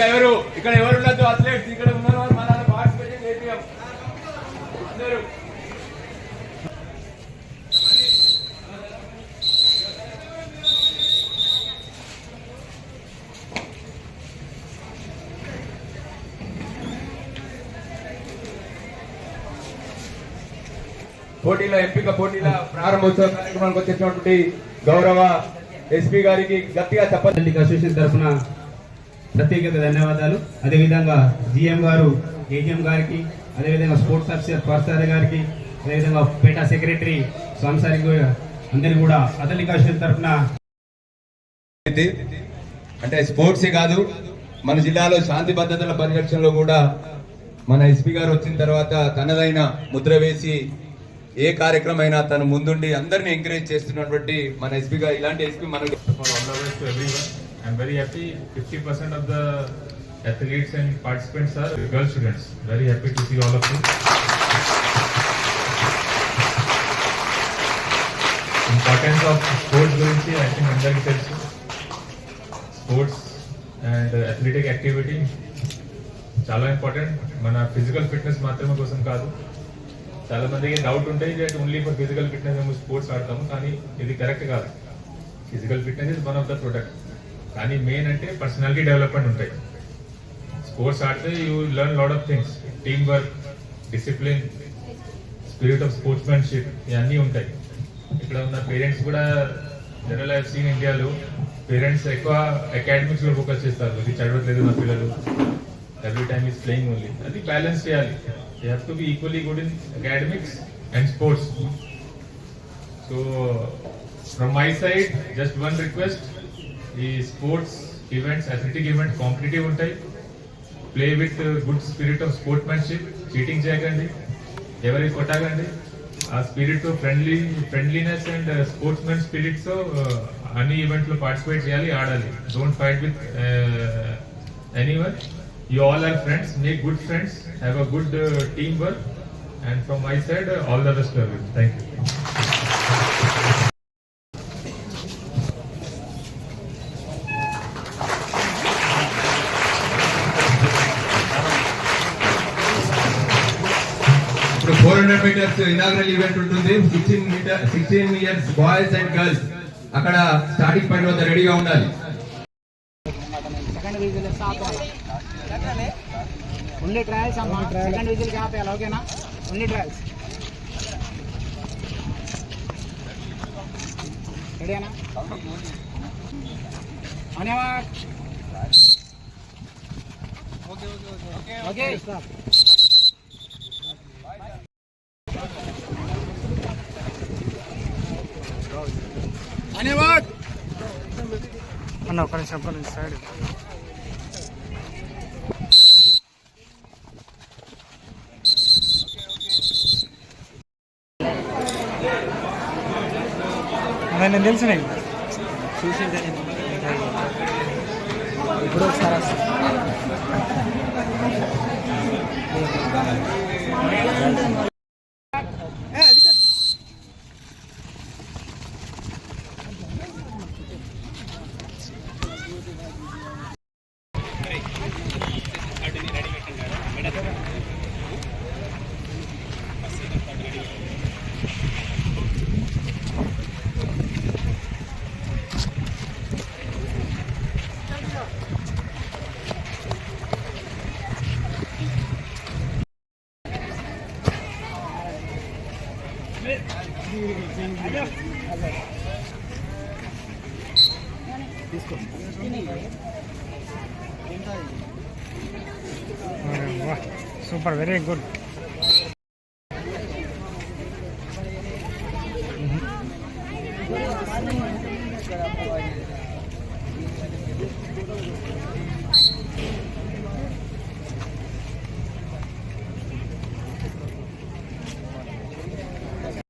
ఇంకా ఎవరు ఇక్కడ ఎవరు ఉండదు అథ్లెట్స్ ఇక్కడ ఉన్న వాళ్ళు మన పార్టిసిపేషన్ చేపియం అందరూ. పోటీల ఎంపిక పోటీల ప్రారంభోత్సవ కార్యక్రమానికి వచ్చేటువంటి గౌరవ ఎస్పీ గారికి గట్టిగా చెప్పండి. అసోసియేషన్ తరఫున ప్రత్యేక ధన్యవాదాలు. అదేవిధంగా జిఎం గారు, ఏజిఎం గారికి, అదేవిధంగా స్పోర్ట్స్ ఆఫీసర్ పార్సారి గారికి, అదేవిధంగా పేటా సెక్రటరీ స్వామిసారి అందరికీ కూడా అథ్లెటిక్ అసోసియేషన్ తరఫున అంటే స్పోర్ట్స్ కాదు మన జిల్లాలో శాంతి భద్రతల పరిరక్షణలో కూడా మన ఎస్పీ గారు వచ్చిన తర్వాత తనదైన ముద్ర వేసి ఏ కార్యక్రమం అయినా తను ముందుండి అందరినీ ఎంకరేజ్ చేస్తున్నటువంటి మన ఎస్పీ గారు ఇలాంటి ఎస్పీ మనకు. I'm very happy 50% of the athletes and participants are girl students. Very happy to see all of you. Importance of sports gurinchi I think andariki telusu. Sports and athletic activity చాలా important. మన physical fitness మాత్రమే కోసం కాదు. చాలా మందికి doubt ఉంటాయి that only for physical fitness మేము sports ఆడతాము, కానీ ఇది కరెక్ట్ కాదు. Physical fitness is one of the product, కానీ మెయిన్ అంటే పర్సనాలిటీ డెవలప్మెంట్ ఉంటాయి. స్పోర్ట్స్ ఆడితే you learn lot of things, team work, discipline, spirit of sportsmanship, ఇవన్నీ ఉంటాయి. ఇక్కడ ఉన్న పేరెంట్స్ కూడా జనరల్ ఐ సీన్ ఇండియాలో పేరెంట్స్ ఎక్కువ అకాడమిక్స్ లో ఫోకస్ చేస్తారు. ఇది చదవట్లేదు నా పిల్లలు, every time is playing only. అది బ్యాలెన్స్ చేయాలి. You have to be equally good in academics and sports. So from my side just one request, ఈ sports events, athletic events competitive ఉంటాయి. Play with good spirit of sportsmanship, cheating చేయకండి, ఎవరికి కొట్టకండి. ఆ spirit తో friendliness and sportsmen spirit తో అన్ని event లో పార్టిసిపేట్ చేయాలి, ఆడాలి. Don't fight with anyone. You all are friends, make good friends, have a good teamwork, and from my side, all the best to you. Thank you. ఇప్పుడు 400 metres inaugural event ఉంటుంది. 16 years boys and girls అక్కడ starting point వద్ద రెడీగా ఉండాలి. Only trials అమ్మా, second whistle ఆపేయాలి, ఓకేనా? Only trials. రెడీనా? అనేవా? ఓకే అనేవా అన్న, ఒక నిమిషం సైడ్. నేను తెలిసిన చూసిందే ఇప్పుడు ఒకసారి సూపర్, వెరీ గుడ్.